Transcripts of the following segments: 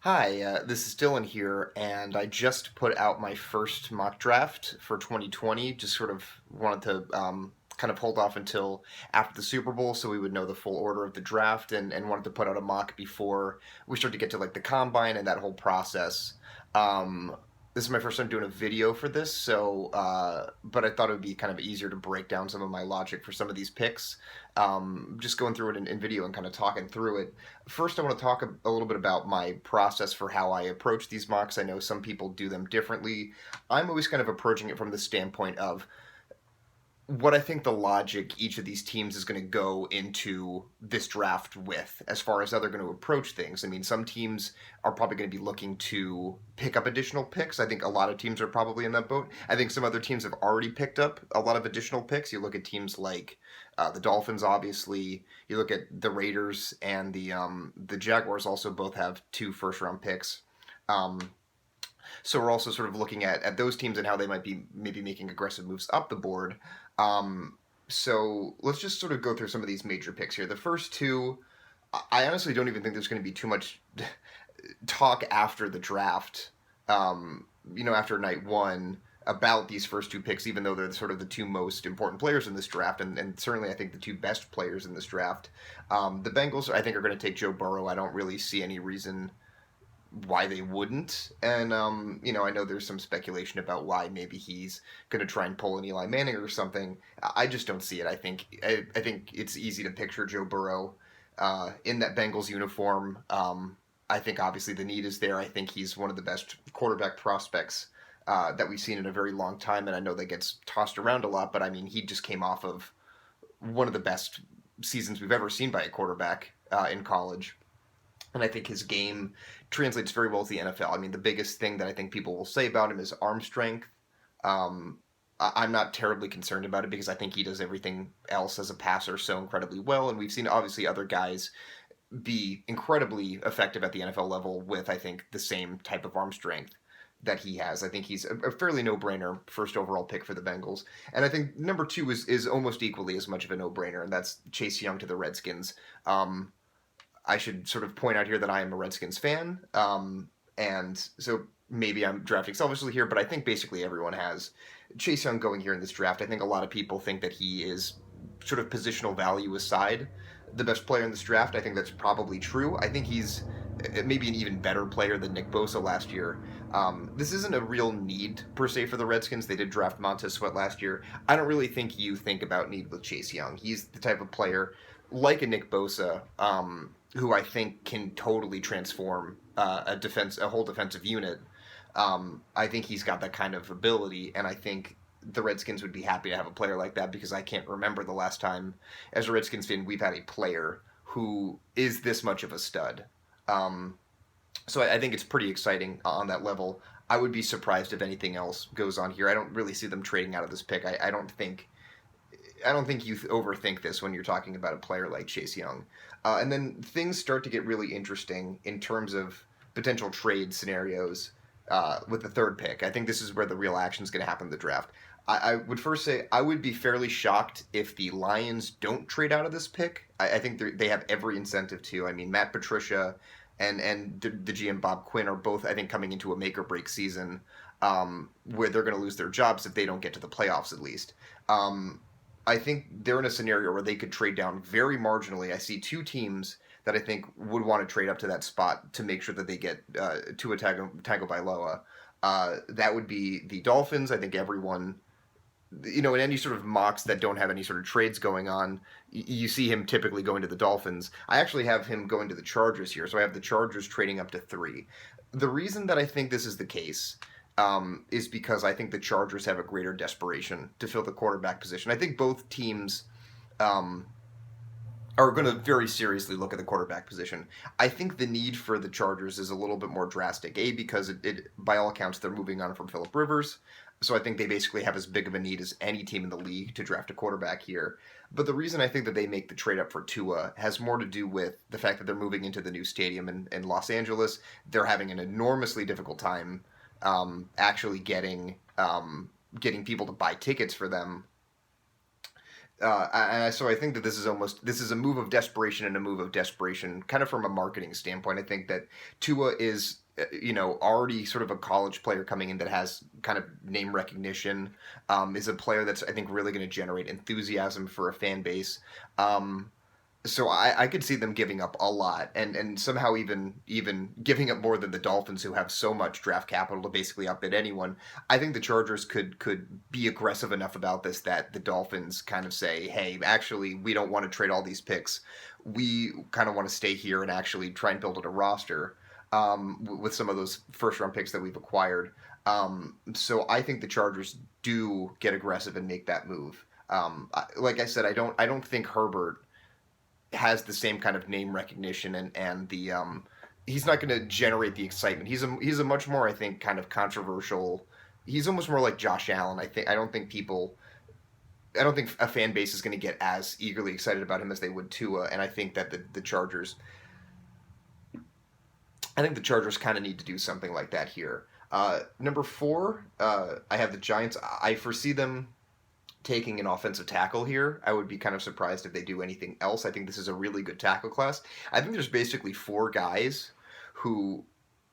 Hi, this is Dylan here, and I just put out my first mock draft for 2020. Just sort of wanted to kind of hold off until after the Super Bowl so we would know the full order of the draft, and wanted to put out a mock before we start to get to like the combine and that whole process. Um, this is my first time doing a video for this, but I thought it would be kind of easier to break down some of my logic for some of these picks. Just going through it in video and kind of talking through it. First, I want to talk a little bit about my process for how I approach these mocks. I know some people do them differently. I'm always kind of approaching it from the standpoint of what I think the logic each of these teams is going to go into this draft with as far as how they're going to approach things. I mean, some teams are probably going to be looking to pick up additional picks. I think a lot of teams are probably in that boat. I think some other teams have already picked up a lot of additional picks. You look at teams like the Dolphins, obviously. You look at the Raiders and the Jaguars. Also, both have two first round picks. Um, so we're also sort of looking at those teams and how they might be maybe making aggressive moves up the board. Um, so let's just sort of go through some of these major picks here. The first two, I honestly don't even think there's going to be too much talk after the draft. After night one about these first two picks, even though they're sort of the two most important players in this draft, and certainly I think the two best players in this draft. The Bengals, I think, are going to take Joe Burrow. I don't really see any reason why they wouldn't. And I know there's some speculation about why maybe he's going to try and pull an Eli Manning or something. I just don't see it. I think it's easy to picture Joe Burrow in that Bengals uniform. I think obviously the need is there. I think he's one of the best quarterback prospects that we've seen in a very long time, and I know that gets tossed around a lot. But I mean, he just came off of one of the best seasons we've ever seen by a quarterback in college, and I think his game translates very well to the NFL. I mean, the biggest thing that I think people will say about him is arm strength. Um, I'm not terribly concerned about it because I think he does everything else as a passer so incredibly well, and we've seen obviously other guys be incredibly effective at the NFL level with I think the same type of arm strength that he has. I think he's a fairly no-brainer first overall pick for the Bengals, and I think number two is almost equally as much of a no-brainer, and that's Chase Young to the Redskins. Um, I should sort of point out here that I am a Redskins fan, and so maybe I'm drafting selfishly here, but I think basically everyone has Chase Young going here in this draft. I think a lot of people think that he is sort of positional value aside the best player in this draft. I think that's probably true. I think he's maybe an even better player than Nick Bosa last year. This isn't a real need per se for the Redskins. They did draft Montez Sweat last year. I don't really think you think about need with Chase Young. He's the type of player like a Nick Bosa, who I think can totally transform a whole defensive unit. I think he's got that kind of ability, and I think the Redskins would be happy to have a player like that because I can't remember the last time, as a Redskins fan, we've had a player who is this much of a stud. Um, so I think it's pretty exciting on that level. I would be surprised if anything else goes on here. I don't really see them trading out of this pick. I don't think you overthink this when you're talking about a player like Chase Young. And then things start to get really interesting in terms of potential trade scenarios with the third pick. I think this is where the real action is going to happen in the draft. I would first say I would be fairly shocked if the Lions don't trade out of this pick. I think they have every incentive to. I mean, Matt Patricia and the GM Bob Quinn are both, I think, coming into a make or break season where they're going to lose their jobs if they don't get to the playoffs at least. Um, I think they're in a scenario where they could trade down very marginally. I see two teams that I think would want to trade up to that spot to make sure that they get Tua Tagovailoa. That would be the Dolphins. I think everyone, in any sort of mocks that don't have any sort of trades going on, you see him typically going to the Dolphins. I actually have him going to the Chargers here, so I have the Chargers trading up to three. The reason that I think this is the case is because I think the Chargers have a greater desperation to fill the quarterback position. I think both teams um, are going to very seriously look at the quarterback position. I think the need for the Chargers is a little bit more drastic. A, because by all accounts, they're moving on from Philip Rivers. So I think they basically have as big of a need as any team in the league to draft a quarterback here. But the reason I think that they make the trade up for Tua has more to do with the fact that they're moving into the new stadium in Los Angeles. They're having an enormously difficult time actually getting people to buy tickets for them So I think that this is a move of desperation and a move of desperation, kind of from a marketing standpoint. I think that Tua is, already sort of a college player coming in that has kind of name recognition, is a player that's I think really going to generate enthusiasm for a fan base. Um, so I could see them giving up a lot and somehow even giving up more than the Dolphins, who have so much draft capital to basically outbid anyone. I think the Chargers could be aggressive enough about this that the Dolphins kind of say, hey, actually we don't want to trade all these picks. We kind of want to stay here and actually try and build out a roster, with some of those first round picks that we've acquired. So I think the Chargers do get aggressive and make that move. Like I said, I don't think Herbert has the same kind of name recognition and the he's not going to generate the excitement. He's a much more, I think, kind of controversial. He's almost more like Josh Allen. I don't think a fan base is going to get as eagerly excited about him as they would Tua, and I think that the Chargers, I think the Chargers kind of need to do something like that here. Number four, I have the Giants. I foresee them taking an offensive tackle here. I would be kind of surprised if they do anything else. I think this is a really good tackle class. I think there's basically four guys who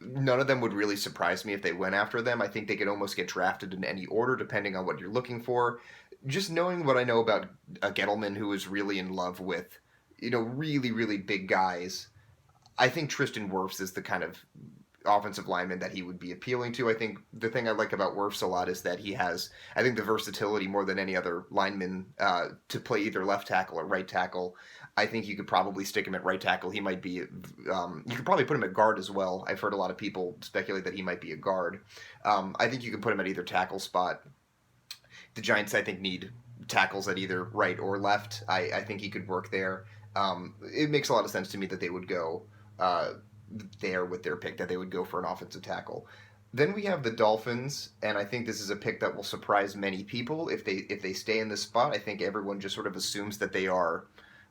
none of them would really surprise me if they went after them. I think they could almost get drafted in any order depending on what you're looking for. Just knowing what I know about Gettleman, who is really in love with, really, really big guys, I think Tristan Wirfs is the kind of offensive lineman that he would be appealing to. I think the thing I like about Wirfs a lot is that he has, I think, the versatility more than any other lineman, to play either left tackle or right tackle. I think you could probably stick him at right tackle. He might be, you could probably put him at guard as well. I've heard a lot of people speculate that he might be a guard. I think you can put him at either tackle spot. The Giants, I think, need tackles at either right or left. I think he could work there. It makes a lot of sense to me that they would go there with their pick, that they would go for an offensive tackle. Then we have the Dolphins, and I think this is a pick that will surprise many people if they stay in this spot. I think everyone just sort of assumes that they are,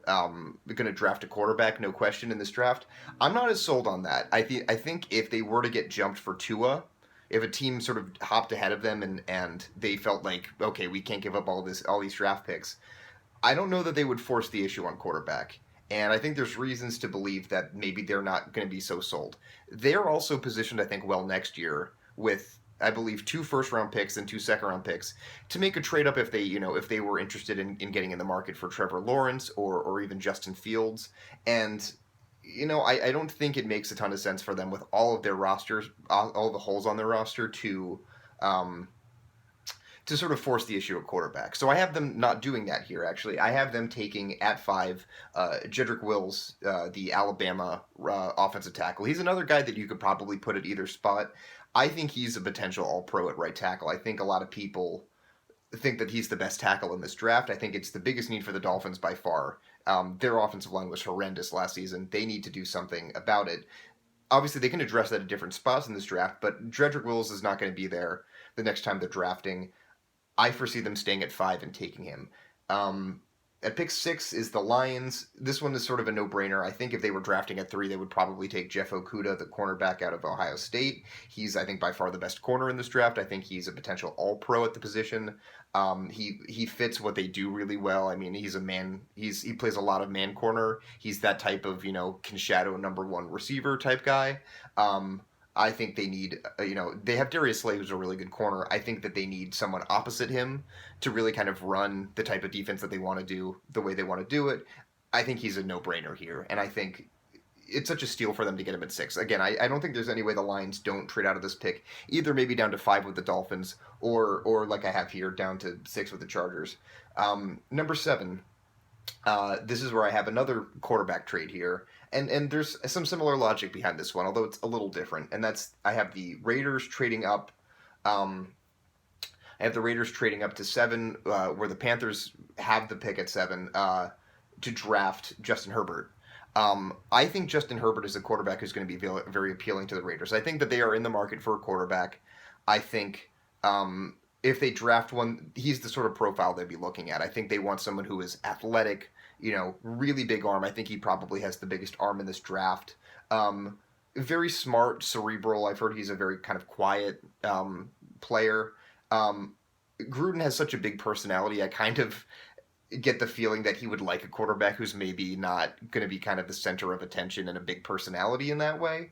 going to draft a quarterback, no question, in this draft. I'm not as sold on that. I think if they were to get jumped for Tua, if a team sort of hopped ahead of them and they felt like, okay, we can't give up all these draft picks, I don't know that they would force the issue on quarterback. And I think there's reasons to believe that maybe they're not going to be so sold. They're also positioned, I think, well next year with, I believe, two first round picks and two second round picks to make a trade up if if they were interested in getting in the market for Trevor Lawrence or even Justin Fields. And I don't think it makes a ton of sense for them with all of their rosters, all the holes on their roster um, to sort of force the issue at quarterback. So I have them not doing that here, actually. I have them taking at five Jedrick Wills, the Alabama offensive tackle. He's another guy that you could probably put at either spot. I think he's a potential all pro at right tackle. I think a lot of people think that he's the best tackle in this draft. I think it's the biggest need for the Dolphins by far. Their offensive line was horrendous last season. They need to do something about it. Obviously, they can address that at different spots in this draft, but Jedrick Wills is not going to be there the next time they're drafting. I foresee them staying at five and taking him. Um, at pick six is the Lions. This one is sort of a no-brainer. I think if they were drafting at three, they would probably take Jeff Okudah, the cornerback out of Ohio State. He's, I think, by far the best corner in this draft. I think he's a potential All-Pro at the position. He fits what they do really well. I mean, he's a man. He plays a lot of man corner. He's that type of can shadow number one receiver type guy. I think they need, they have Darius Slay, who's a really good corner. I think that they need someone opposite him to really kind of run the type of defense that they want to do the way they want to do it. I think he's a no-brainer here, and I think it's such a steal for them to get him at six. Again, I don't think there's any way the Lions don't trade out of this pick, either maybe down to five with the Dolphins, or like I have here, down to six with the Chargers. Number seven, this is where I have another quarterback trade here, and there's some similar logic behind this one, although it's a little different. And that's I have the Raiders trading up. I have the Raiders trading up to seven, where the Panthers have the pick at seven, to draft Justin Herbert. I think Justin Herbert is a quarterback who's going to be very appealing to the Raiders. I think that they are in the market for a quarterback. I think, if they draft one, he's the sort of profile they'd be looking at. I think they want someone who is athletic, really big arm. I think he probably has the biggest arm in this draft. Very smart, cerebral. I've heard he's a very kind of quiet player. Gruden has such a big personality. get the feeling that he would like a quarterback who's maybe not going to be kind of the center of attention and a big personality in that way.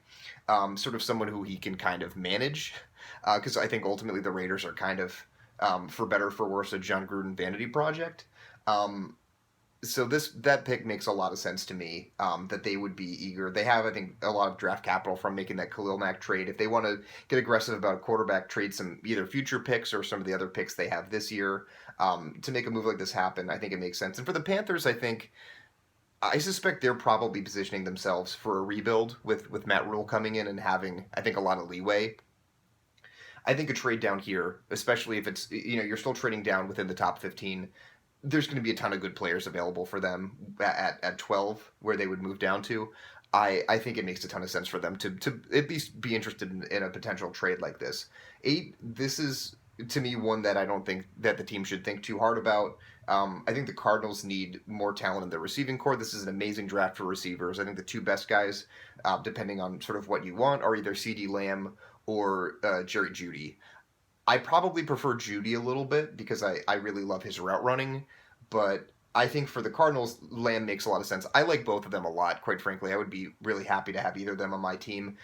Sort of someone who he can kind of manage. Because I think ultimately the Raiders are kind of, for better or for worse, a John Gruden vanity project. Um, so that pick makes a lot of sense to me. That they would be eager. They have, I think, a lot of draft capital from making that Khalil Mack trade. If they want to get aggressive about quarterback, trade some either future picks or some of the other picks they have this year to make a move like this happen. I think it makes sense. And for the Panthers, I suspect they're probably positioning themselves for a rebuild with Matt Rule coming in and having, I think, a lot of leeway. I think a trade down here, especially if it's, you're still trading down within the top 15, there's going to be a ton of good players available for them at 12 where they would move down to. I think it makes a ton of sense for them to at least be interested in a potential trade like this. 8, this is to me one that I don't think that the team should think too hard about. I think the Cardinals need more talent in their receiving core. This is an amazing draft for receivers. I think the two best guys, depending on sort of what you want, are either CeeDee Lamb or Jerry Jeudy. I probably prefer Jeudy a little bit because I really love his route running, but I think for the Cardinals, Lamb makes a lot of sense. I like both of them a lot, quite frankly. I would be really happy to have either of them on my team.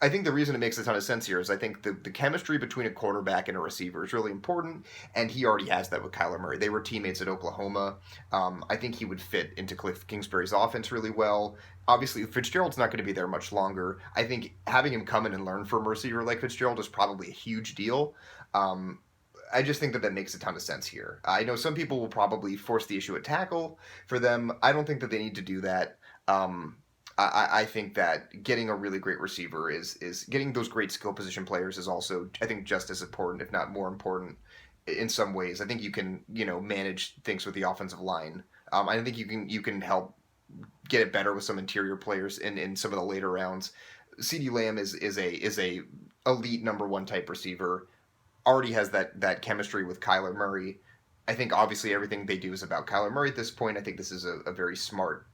I think the reason it makes a ton of sense here is I think the chemistry between a quarterback and a receiver is really important, and he already has that with Kyler Murray. They were teammates at Oklahoma. I think he would fit into Cliff Kingsbury's offense really well. Obviously, Fitzgerald's not going to be there much longer. I think having him come in and learn from a receiver like Fitzgerald is probably a huge deal. Um, I just think that that makes a ton of sense here. I know some people will probably force the issue at tackle for them. I don't think that they need to do that. I think that getting a really great receiver is getting those great skill position players is also, I think, just as important, if not more important, in some ways. I think you can manage things with the offensive line. I think you can help get it better with some interior players in some of the later rounds. CeeDee Lamb is a elite number one type receiver. Already has that chemistry with Kyler Murray. I think obviously everything they do is about Kyler Murray at this point. I think this is a very smart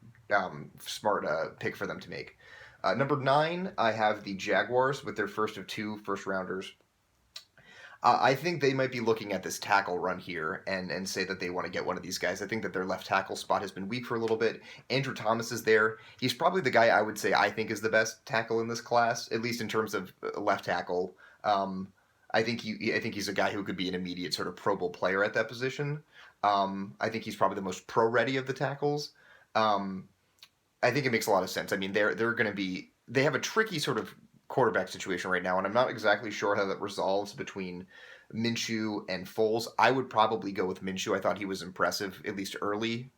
pick for them to make. Number 9, I have the Jaguars with their first of 2 first rounders. I think they might be looking at this tackle run here and say that they want to get one of these guys. I think that their left tackle spot has been weak for a little bit. Andrew Thomas is there. He's probably the guy I would say I think is the best tackle in this class, at least in terms of left tackle. I think he's a guy who could be an immediate sort of Pro Bowl player at that position. I think he's probably the most pro ready of the tackles. Um, I think it makes a lot of sense. I mean, they're going to be they have a tricky sort of quarterback situation right now, and I'm not exactly sure how that resolves between Minshew and Foles. I would probably go with Minshew. I thought he was impressive at least early,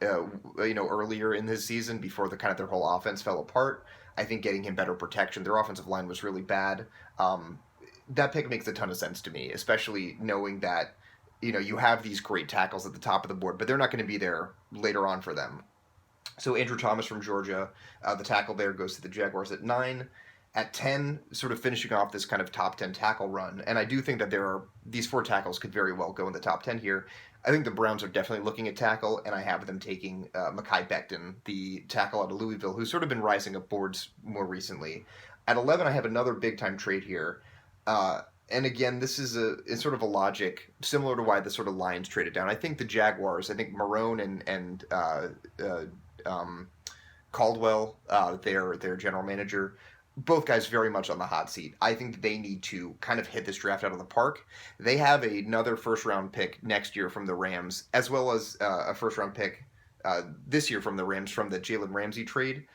earlier in this season before the kind of their whole offense fell apart. I think getting him better protection. Their offensive line was really bad. That pick makes a ton of sense to me, especially knowing that you have these great tackles at the top of the board, but they're not going to be there later on for them. So Andrew Thomas from Georgia, the tackle there goes to the Jaguars at 9. At 10, sort of finishing off this kind of top 10 tackle run, and I do think that these 4 tackles could very well go in the top 10 here. I think the Browns are definitely looking at tackle, and I have them taking Mekhi Becton, the tackle out of Louisville, who's sort of been rising up boards more recently. At 11, I have another big time trade here. And again, this is it's sort of a logic similar to why the sort of Lions traded down. I think the Jaguars, I think Marone and um, Caldwell, their general manager, both guys very much on the hot seat. I think they need to kind of hit this draft out of the park. They have another first round pick next year from the Rams, as well as a first round pick this year from the Rams from the Jalen Ramsey trade.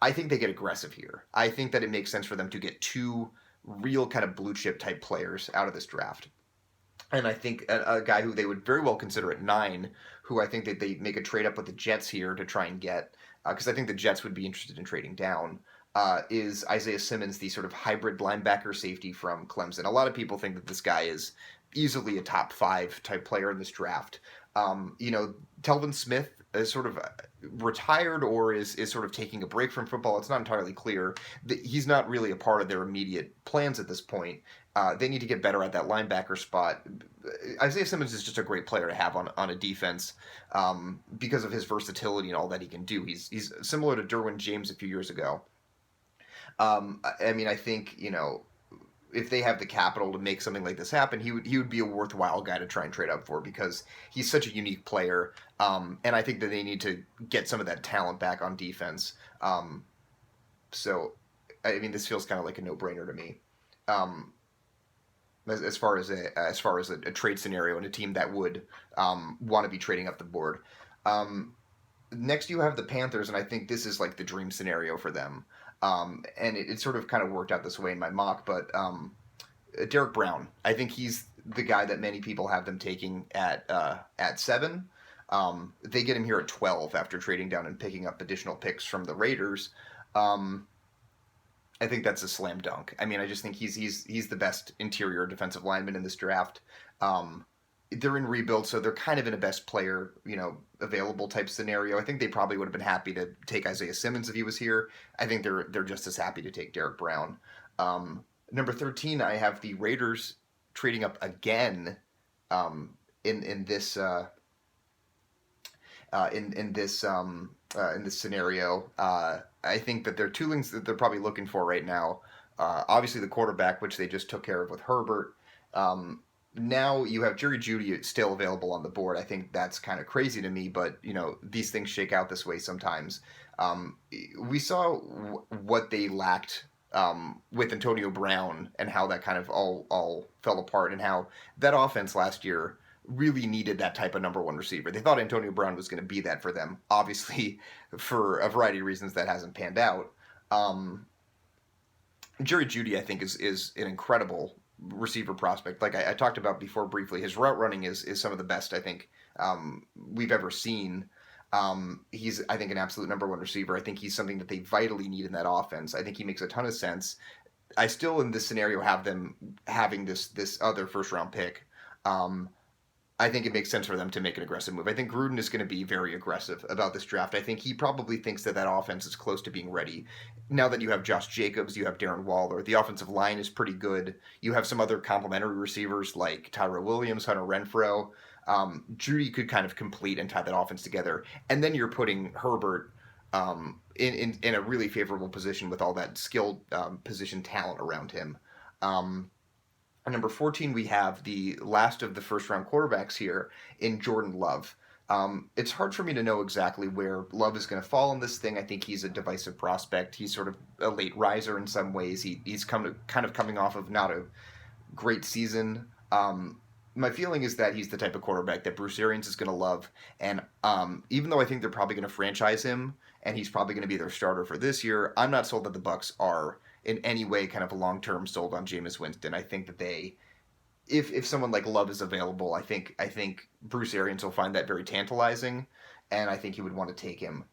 I think they get aggressive here. I think that it makes sense for them to get 2 real kind of blue chip type players out of this draft. And I think a guy who they would very well consider at 9, who I think that they make a trade up with the Jets here to try and get, because I think the Jets would be interested in trading down, is Isaiah Simmons, the sort of hybrid linebacker safety from Clemson. A lot of people think that this guy is easily a top 5 type player in this draft. Telvin Smith is sort of retired or is sort of taking a break from football. It's not entirely clear. He's not really a part of their immediate plans at this point. They need to get better at that linebacker spot. Isaiah Simmons is just a great player to have on a defense because of his versatility and all that he can do. He's similar to Derwin James a few years ago. I mean, I think if they have the capital to make something like this happen, he would be a worthwhile guy to try and trade up for because he's such a unique player. And I think that they need to get some of that talent back on defense. Um, so, I mean, this feels kind of like a no brainer to me. Um, as far as a trade scenario and a team that would want to be trading up the board. Um, Next, you have the Panthers, and I think this is like the dream scenario for them. And it sort of kind of worked out this way in my mock, but Derek Brown, I think he's the guy that many people have them taking at 7. They get him here at 12 after trading down and picking up additional picks from the Raiders. Um, I think that's a slam dunk. I mean, I just think he's the best interior defensive lineman in this draft. Um, they're in rebuild, so they're kind of in a best player, available type scenario. I think they probably would have been happy to take Isaiah Simmons if he was here. I think they're just as happy to take Derek Brown. Number 13, I have the Raiders trading up again um, in this in this scenario. I think that there are two things that they're probably looking for right now. Obviously, the quarterback, which they just took care of with Herbert. Now you have Jerry Jeudy still available on the board. I think that's kind of crazy to me, but these things shake out this way sometimes. Um, we saw what they lacked with Antonio Brown and how that kind of all fell apart, and how that offense last year really needed that type of number one receiver. They thought Antonio Brown was going to be that for them. Obviously, for a variety of reasons, that hasn't panned out. Um, Jerry Jeudy, I think, is an incredible receiver prospect. Like I talked about before briefly, his route running is some of the best I think we've ever seen. He's, I think, an absolute number one receiver. I think he's something that they vitally need in that offense. I think he makes a ton of sense. I still, in this scenario, have them having this other first round pick. Um, I think it makes sense for them to make an aggressive move. I think Gruden is going to be very aggressive about this draft. I think he probably thinks that offense is close to being ready. Now that you have Josh Jacobs, you have Darren Waller, the offensive line is pretty good. You have some other complementary receivers like Tyrell Williams, Hunter Renfro. Judy could kind of complete and tie that offense together. And then you're putting Herbert in a really favorable position with all that skilled position talent around him. Um, at number 14, we have the last of the first round quarterbacks here in Jordan Love. It's hard for me to know exactly where Love is going to fall in this thing. I think he's a divisive prospect. He's sort of a late riser in some ways. He's kind of coming off of not a great season. My feeling is that he's the type of quarterback that Bruce Arians is going to love. And even though I think they're probably going to franchise him and he's probably going to be their starter for this year, I'm not sold that the Bucks are in any way kind of long term sold on Jameis Winston. I think that if someone like Love is available, I think Bruce Arians will find that very tantalizing, and I think he would want to take him.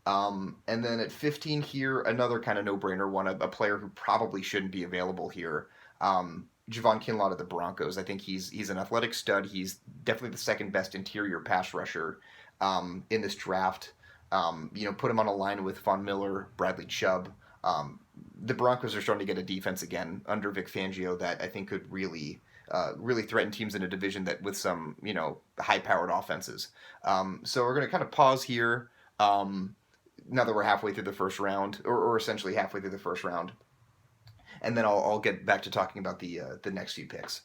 And then at 15 here, another kind of no brainer one, a player who probably shouldn't be available here. Javon Kinlaw of the Broncos. I think he's an athletic stud. He's definitely the second best interior pass rusher in this draft. Put him on a line with Von Miller, Bradley Chubb. The Broncos are starting to get a defense again under Vic Fangio that I think could really threaten teams in a division that with some high-powered offenses. So we're going to kind of pause here. Now that we're halfway through the first round, or essentially halfway through the first round, and then I'll get back to talking about the next few picks.